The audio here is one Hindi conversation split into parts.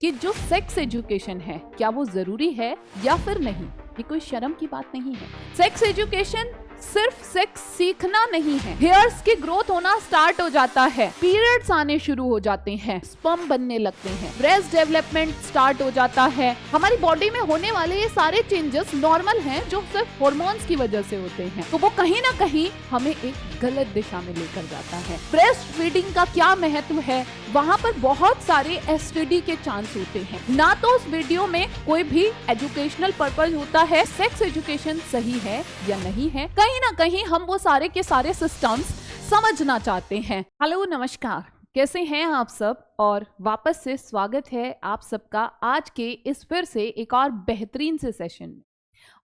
कि जो सेक्स एजुकेशन है क्या वो जरूरी है या फिर नहीं। ये कोई शर्म की बात नहीं है। सेक्स एजुकेशन सिर्फ सेक्स सीखना नहीं है। हेयर्स की ग्रोथ होना स्टार्ट हो जाता है, पीरियड्स आने शुरू हो जाते हैं, स्पर्म बनने लगते हैं, ब्रेस्ट डेवलपमेंट स्टार्ट हो जाता है। हमारी बॉडी में होने वाले ये सारे चेंजेस नॉर्मल हैं जो सिर्फ हार्मोन्स की वजह से होते हैं। तो वो कहीं ना कहीं हमें एक गलत दिशा में लेकर जाता है। ब्रेस्ट फीडिंग का क्या महत्व है, वहाँ पर बहुत सारे एसटीडी के चांस होते हैं। ना तो उस वीडियो में कोई भी एजुकेशनल पर्पस होता है, सेक्स एजुकेशन सही है या नहीं है। कहीं ना कहीं हम वो सारे के सारे सिस्टम्स समझना चाहते हैं। हेलो नमस्कार, कैसे हैं आप सब, और वापस से स्वागत है आप सबका आज के इस फिर से एक और बेहतरीन से सेशन में।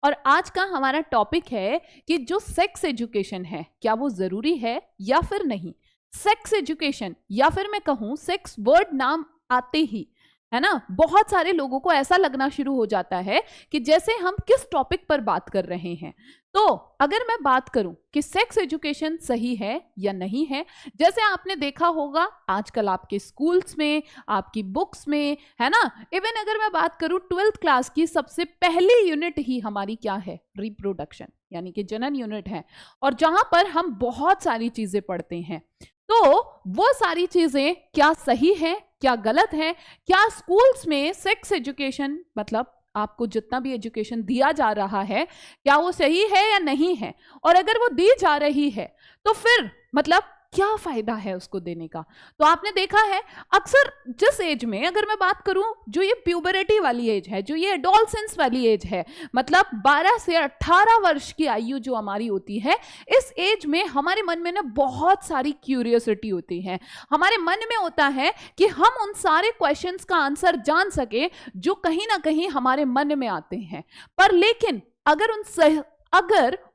और आज का हमारा टॉपिक है कि जो सेक्स एजुकेशन है क्या वो जरूरी है या फिर नहीं। सेक्स एजुकेशन, या फिर मैं कहूं सेक्स वर्ड नाम आते ही है ना, बहुत सारे लोगों को ऐसा लगना शुरू हो जाता है कि जैसे हम किस टॉपिक पर बात कर रहे हैं। तो अगर मैं बात करूं कि सेक्स एजुकेशन सही है या नहीं है, जैसे आपने देखा होगा आजकल आपके स्कूल्स में, आपकी बुक्स में, है ना, इवन अगर मैं बात करूं 12th क्लास की सबसे पहली यूनिट ही हमारी क्या है, रिप्रोडक्शन यानी कि जनन यूनिट है, और जहां पर हम बहुत सारी चीजें पढ़ते हैं। तो वो सारी चीजें क्या सही है क्या गलत है, क्या स्कूल्स में सेक्स एजुकेशन मतलब आपको जितना भी एजुकेशन दिया जा रहा है क्या वो सही है या नहीं है, और अगर वो दी जा रही है तो फिर मतलब क्या फायदा है उसको देने का। तो आपने देखा है अक्सर जिस एज में, अगर मैं बात करूं जो ये प्यूबरिटी वाली एज है, जो ये एडोलसेंस वाली एज है, मतलब 12 से 18 वर्ष की आयु जो हमारी होती है, इस एज में हमारे मन में ना बहुत सारी क्यूरियोसिटी होती है। हमारे मन में होता है कि हम उन सारे क्वेश्चंस का आंसर जान सके जो कहीं ना कहीं हमारे मन में आते हैं। पर लेकिन अगर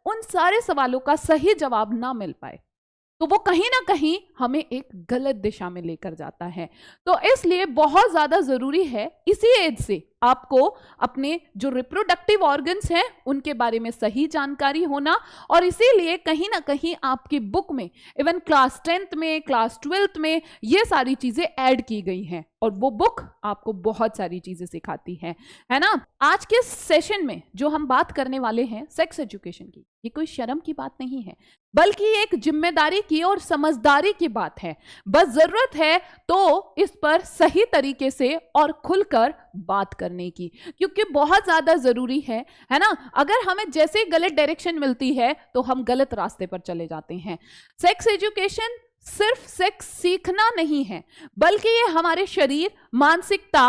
उन सारे सवालों का सही जवाब ना मिल पाए तो वो कहीं ना कहीं हमें एक गलत दिशा में लेकर जाता है। तो इसलिए बहुत ज्यादा जरूरी है इसी एज से आपको अपने जो रिप्रोडक्टिव ऑर्गन्स हैं उनके बारे में सही जानकारी होना, और इसीलिए कहीं ना कहीं आपकी बुक में इवन क्लास 10th में, क्लास 12th में ये सारी चीजें ऐड की गई हैं, और वो बुक आपको बहुत सारी चीजें सिखाती है ना। आज के सेशन में जो हम बात करने वाले हैं सेक्स एजुकेशन की, ये कोई शर्म की बात नहीं है, बल्कि एक जिम्मेदारी की और समझदारी की बात है। बस जरूरत है तो इस पर सही तरीके से और खुलकर बात करने की, क्योंकि बहुत ज्यादा जरूरी है ना। अगर हमें जैसे गलत डायरेक्शन मिलती है तो हम गलत रास्ते पर चले जाते हैं। सेक्स एजुकेशन सिर्फ सेक्स सीखना नहीं है, बल्कि ये हमारे शरीर, मानसिकता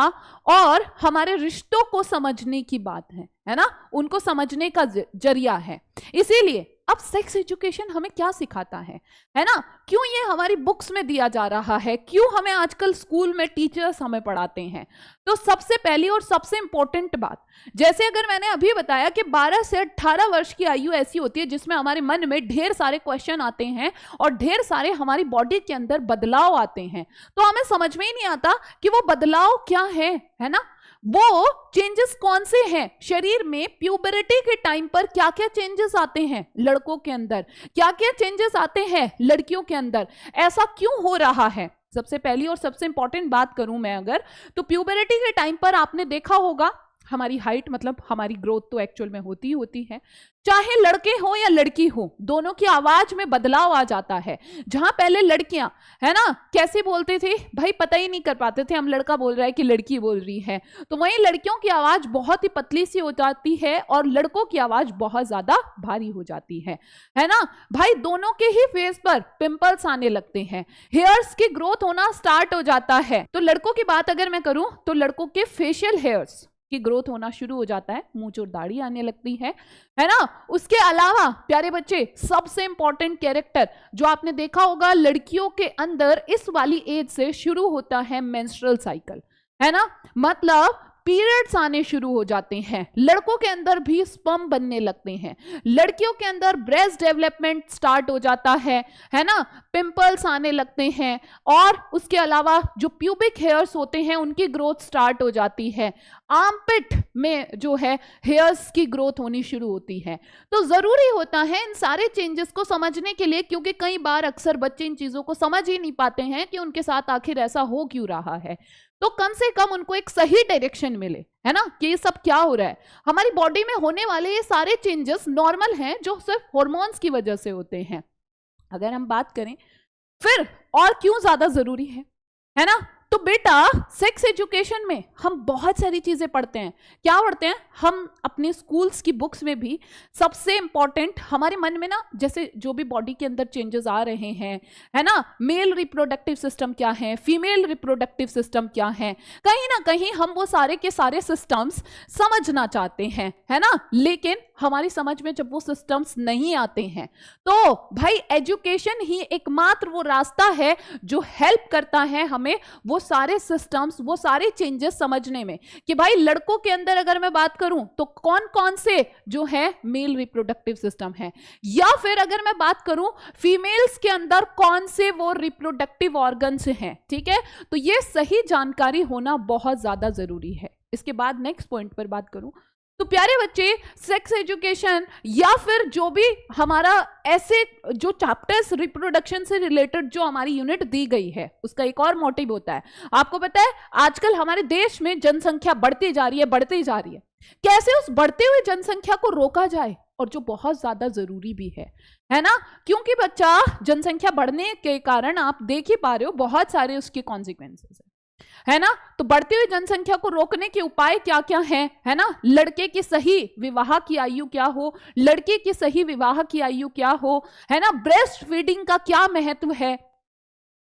और हमारे रिश्तों को समझने की बात है ना, उनको समझने का जरिया है। इसीलिए अब सेक्स एजुकेशन हमें क्या सिखाता है ना, क्यों ये हमारी बुक्स में दिया जा रहा है, क्यों हमें आजकल स्कूल में टीचर्स हमें पढ़ाते हैं। तो सबसे पहली और सबसे इंपॉर्टेंट बात, जैसे अगर मैंने अभी बताया कि 12 से 18 वर्ष की आयु ऐसी होती है जिसमें हमारे मन में ढेर सारे क्वेश्चन आते हैं और ढेर सारे हमारी बॉडी के अंदर बदलाव आते हैं, तो हमें समझ में ही नहीं आता कि वो बदलाव क्या है ना, वो चेंजेस कौन से हैं शरीर में। प्यूबरिटी के टाइम पर क्या क्या चेंजेस आते हैं लड़कों के अंदर, क्या क्या चेंजेस आते हैं लड़कियों के अंदर, ऐसा क्यों हो रहा है। सबसे पहली और सबसे इंपॉर्टेंट बात करूं मैं अगर, तो प्यूबरिटी के टाइम पर आपने देखा होगा हमारी हाइट मतलब हमारी ग्रोथ तो एक्चुअल में होती ही होती है, चाहे लड़के हो या लड़की हो, दोनों की आवाज में बदलाव आ जाता है। जहां पहले लड़कियां है ना कैसे बोलते थे भाई, पता ही नहीं कर पाते थे हम लड़का बोल रहा है कि लड़की बोल रही है, तो वहीं लड़कियों की आवाज बहुत ही पतली सी हो जाती है और लड़कों की आवाज बहुत ज्यादा भारी हो जाती है ना भाई। दोनों के ही फेस पर पिंपल्स आने लगते हैं, हेयर्स की ग्रोथ होना स्टार्ट हो जाता है। तो लड़कों की बात अगर मैं करूं तो लड़कों के फेशियल हेयर्स की ग्रोथ होना शुरू हो जाता है, मूंछ और दाढ़ी आने लगती है ना। उसके अलावा प्यारे बच्चे, सबसे इंपॉर्टेंट कैरेक्टर जो आपने देखा होगा लड़कियों के अंदर इस वाली एज से शुरू होता है मेंस्ट्रुअल साइकिल, है ना, मतलब पीरियड्स आने शुरू हो जाते हैं। लड़कों के अंदर भी स्पर्म बनने लगते हैं, लड़कियों के अंदर ब्रेस्ट डेवलपमेंट स्टार्ट हो जाता है ना, पिंपल्स आने लगते हैं, और उसके अलावा जो प्यूबिक हेयर्स होते हैं उनकी ग्रोथ स्टार्ट हो जाती है। आर्मपिट में जो है हेयर्स की ग्रोथ होनी शुरू होती है। तो जरूरी होता है इन सारे चेंजेस को समझने के लिए, क्योंकि कई बार अक्सर बच्चे इन चीजों को समझ ही नहीं पाते हैं कि उनके साथ आखिर ऐसा हो क्यों रहा है। तो कम से कम उनको एक सही डायरेक्शन मिले, है ना, कि ये सब क्या हो रहा है। हमारी बॉडी में होने वाले ये सारे चेंजेस नॉर्मल हैं, जो सिर्फ हॉर्मोन्स की वजह से होते हैं। अगर हम बात करें फिर और क्यों ज्यादा जरूरी है ना, तो बेटा सेक्स एजुकेशन में हम बहुत सारी चीजें पढ़ते हैं। क्या पढ़ते हैं हम अपने स्कूल्स की बुक्स में भी? सबसे इंपॉर्टेंट हमारे मन में ना, जैसे जो भी बॉडी के अंदर चेंजेस आ रहे हैं, है ना, मेल रिप्रोडक्टिव सिस्टम क्या है, फीमेल रिप्रोडक्टिव सिस्टम क्या है, कहीं ना कहीं हम वो सारे के सारे सिस्टम्स समझना चाहते हैं, है ना। लेकिन हमारी समझ में जब वो सिस्टम्स नहीं आते हैं, तो भाई एजुकेशन ही एकमात्र वो रास्ता है जो हेल्प करता है हमें वो सारे सिस्टम्स, वो सारे चेंजेस समझने में। कि भाई लड़कों के अंदर अगर मैं बात करूं तो कौन कौन से जो है मेल रिप्रोडक्टिव सिस्टम है, या फिर अगर मैं बात करूं फीमेल्स के अंदर कौन से वो रिप्रोडक्टिव ऑर्गन्स हैं, ठीक है। तो ये सही जानकारी होना बहुत ज्यादा जरूरी है। इसके बाद नेक्स्ट पॉइंट पर बात करूं तो प्यारे बच्चे, सेक्स एजुकेशन या फिर जो भी हमारा ऐसे जो चैप्टर्स रिप्रोडक्शन से रिलेटेड जो हमारी यूनिट दी गई है, उसका एक और मोटिव होता है। आपको पता है आजकल हमारे देश में जनसंख्या बढ़ती जा रही है। कैसे उस बढ़ते हुए जनसंख्या को रोका जाए, और जो बहुत ज्यादा जरूरी भी है ना, क्योंकि बच्चा जनसंख्या बढ़ने के कारण आप देख ही पा रहे हो बहुत सारे उसके कॉन्सिक्वेंसेस है ना। तो बढ़ती हुई जनसंख्या को रोकने के उपाय क्या क्या हैं, है ना। लड़के की सही विवाह की आयु क्या हो, लड़के की सही विवाह की आयु क्या हो, है ना। ब्रेस्ट फीडिंग का क्या महत्व है,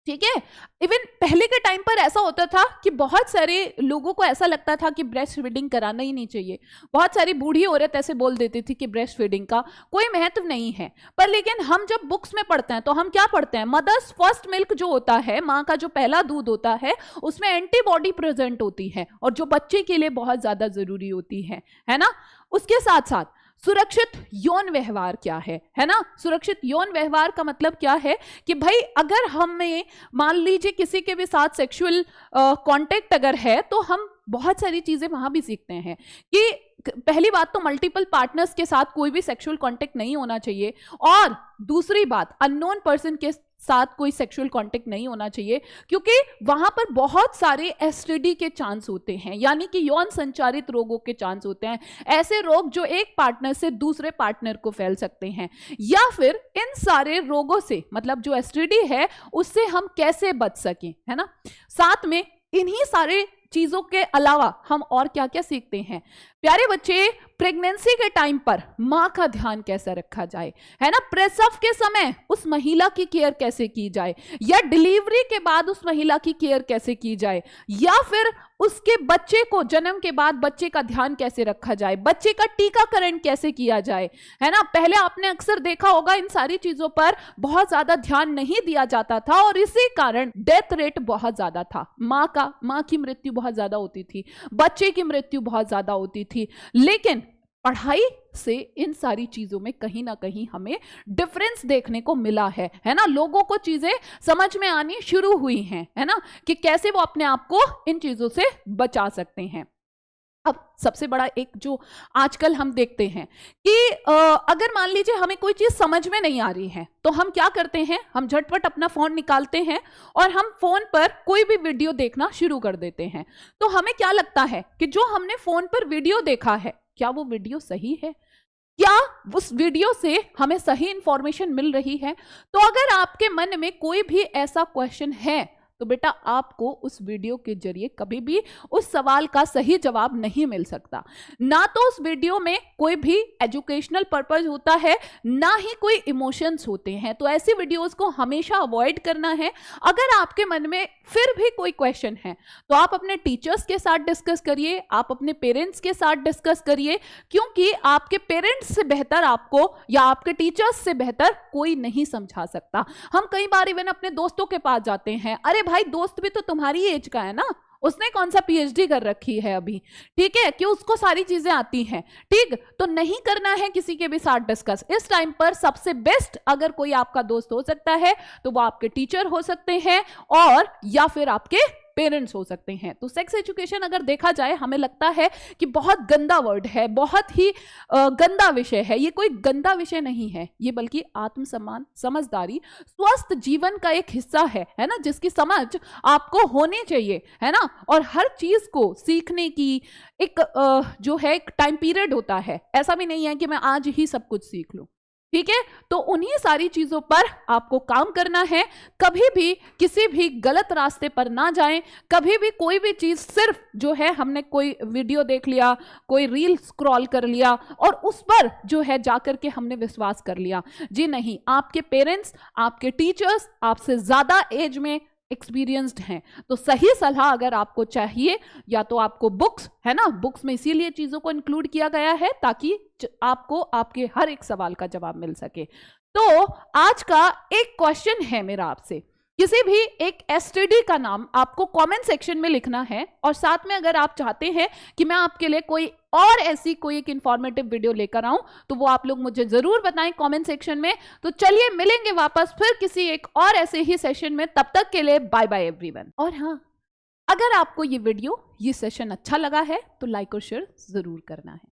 ठीक है। इवन पहले के टाइम पर ऐसा होता था कि बहुत सारे लोगों को ऐसा लगता था कि ब्रेस्ट फीडिंग कराना ही नहीं चाहिए। बहुत सारी बूढ़ी औरत ऐसे बोल देती थी कि ब्रेस्ट फीडिंग का कोई महत्व नहीं है। पर लेकिन हम जब बुक्स में पढ़ते हैं तो हम क्या पढ़ते हैं, मदर्स फर्स्ट मिल्क जो होता है, माँ का जो पहला दूध होता है, उसमें एंटीबॉडी प्रेजेंट होती है और जो बच्चे के लिए बहुत ज्यादा जरूरी होती है ना। उसके साथ साथ सुरक्षित यौन व्यवहार क्या है ना। सुरक्षित यौन व्यवहार का मतलब क्या है कि भाई अगर हमें मान लीजिए किसी के भी साथ सेक्सुअल कांटेक्ट अगर है, तो हम बहुत सारी चीजें वहां भी सीखते हैं कि पहली बात तो मल्टीपल पार्टनर्स के साथ कोई भी सेक्सुअल कांटेक्ट नहीं होना चाहिए, और दूसरी बात अननोन पर्सन के साथ कोई सेक्सुअल कांटेक्ट नहीं होना चाहिए, क्योंकि वहां पर बहुत सारे एसटीडी के चांस होते हैं, यानी कि यौन संचारित रोगों के चांस होते हैं। ऐसे रोग जो एक पार्टनर से दूसरे पार्टनर को फैल सकते हैं, या फिर इन सारे रोगों से, मतलब जो एसटीडी है उससे हम कैसे बच सकें, है ना। साथ में इन्हीं सारे चीजों के अलावा हम और क्या क्या सीखते हैं प्यारे बच्चे। प्रेगनेंसी के टाइम पर मां का ध्यान कैसे रखा जाए, है ना। प्रसव के समय उस महिला की केयर कैसे की जाए, या डिलीवरी के बाद उस महिला की केयर कैसे की जाए, या फिर उसके बच्चे को जन्म के बाद बच्चे का ध्यान कैसे रखा जाए, बच्चे का टीकाकरण कैसे किया जाए, है ना। पहले आपने अक्सर देखा होगा इन सारी चीजों पर बहुत ज्यादा ध्यान नहीं दिया जाता था, और इसी कारण डेथ रेट बहुत ज्यादा था। मां की मृत्यु बहुत ज्यादा होती थी, बच्चे की मृत्यु बहुत ज्यादा होती थी। लेकिन पढ़ाई से इन सारी चीजों में कहीं ना कहीं हमें डिफरेंस देखने को मिला है ना। लोगों को चीजें समझ में आनी शुरू हुई हैं, है ना, कि कैसे वो अपने आप को इन चीजों से बचा सकते हैं। अब सबसे बड़ा एक जो आजकल हम देखते हैं कि अगर मान लीजिए हमें कोई चीज समझ में नहीं आ रही है, तो हम क्या करते हैं, हम झटपट अपना फोन निकालते हैं और हम फोन पर कोई भी वीडियो देखना शुरू कर देते हैं। तो हमें क्या लगता है कि जो हमने फोन पर वीडियो देखा है, क्या वो वीडियो सही है, क्या उस वीडियो से हमें सही इंफॉर्मेशन मिल रही है। तो अगर आपके मन में कोई भी ऐसा क्वेश्चन है, तो बेटा आपको उस वीडियो के जरिए कभी भी उस सवाल का सही जवाब नहीं मिल सकता। ना तो उस वीडियो में कोई भी एजुकेशनल पर्पस होता है, ना ही कोई इमोशंस होते हैं। तो ऐसी वीडियोस को हमेशा अवॉइड करना है। अगर आपके मन में फिर भी कोई क्वेश्चन है, तो आप अपने टीचर्स के साथ डिस्कस करिए, आप अपने पेरेंट्स के साथ डिस्कस करिए, क्योंकि आपके पेरेंट्स से बेहतर आपको या आपके टीचर्स से बेहतर कोई नहीं समझा सकता। हम कई बार इवन अपने दोस्तों के पास जाते हैं, अरे भाई दोस्त भी तो तुम्हारी एज का है ना, उसने कौन सा पीएचडी कर रखी है अभी, ठीक है, कि उसको सारी चीजें आती हैं, ठीक। तो नहीं करना है किसी के भी साथ डिस्कस। इस टाइम पर सबसे बेस्ट अगर कोई आपका दोस्त हो सकता है तो वो आपके टीचर हो सकते हैं, और या फिर आपके पेरेंट्स हो सकते हैं। तो सेक्स एजुकेशन अगर देखा जाए, हमें लगता है कि बहुत गंदा वर्ड है, बहुत ही गंदा विषय है। ये कोई गंदा विषय नहीं है, ये बल्कि आत्मसम्मान, समझदारी, स्वस्थ जीवन का एक हिस्सा है ना, जिसकी समझ आपको होनी चाहिए, है ना। और हर चीज को सीखने की एक जो है एक टाइम पीरियड होता है। ऐसा भी नहीं है कि मैं आज ही सब कुछ सीख लूं, ठीक है। तो उन्हीं सारी चीजों पर आपको काम करना है। कभी भी किसी भी गलत रास्ते पर ना जाएं। कभी भी कोई भी चीज सिर्फ जो है हमने कोई वीडियो देख लिया, कोई रील स्क्रॉल कर लिया और उस पर जो है जाकर के हमने विश्वास कर लिया, जी नहीं। आपके पेरेंट्स, आपके टीचर्स आपसे ज्यादा एज में एक्सपीरियंस्ड हैं। तो सही सलाह अगर आपको चाहिए, या तो आपको बुक्स, है ना, बुक्स में इसीलिए चीजों को इंक्लूड किया गया है ताकि आपको आपके हर एक सवाल का जवाब मिल सके। तो आज का एक क्वेश्चन है मेरा आपसे, किसी भी एक एसटीडी का नाम आपको कमेंट सेक्शन में लिखना है, और साथ में अगर आप चाहते हैं कि मैं आपके लिए कोई और ऐसी कोई एक इंफॉर्मेटिव वीडियो लेकर आऊं, तो वो आप लोग मुझे जरूर बताएं कमेंट सेक्शन में। तो चलिए मिलेंगे वापस फिर किसी एक और ऐसे ही सेशन में। तब तक के लिए बाय बाय एवरीवन। और हाँ, अगर आपको ये वीडियो, ये सेशन अच्छा लगा है तो लाइक और शेयर जरूर करना है।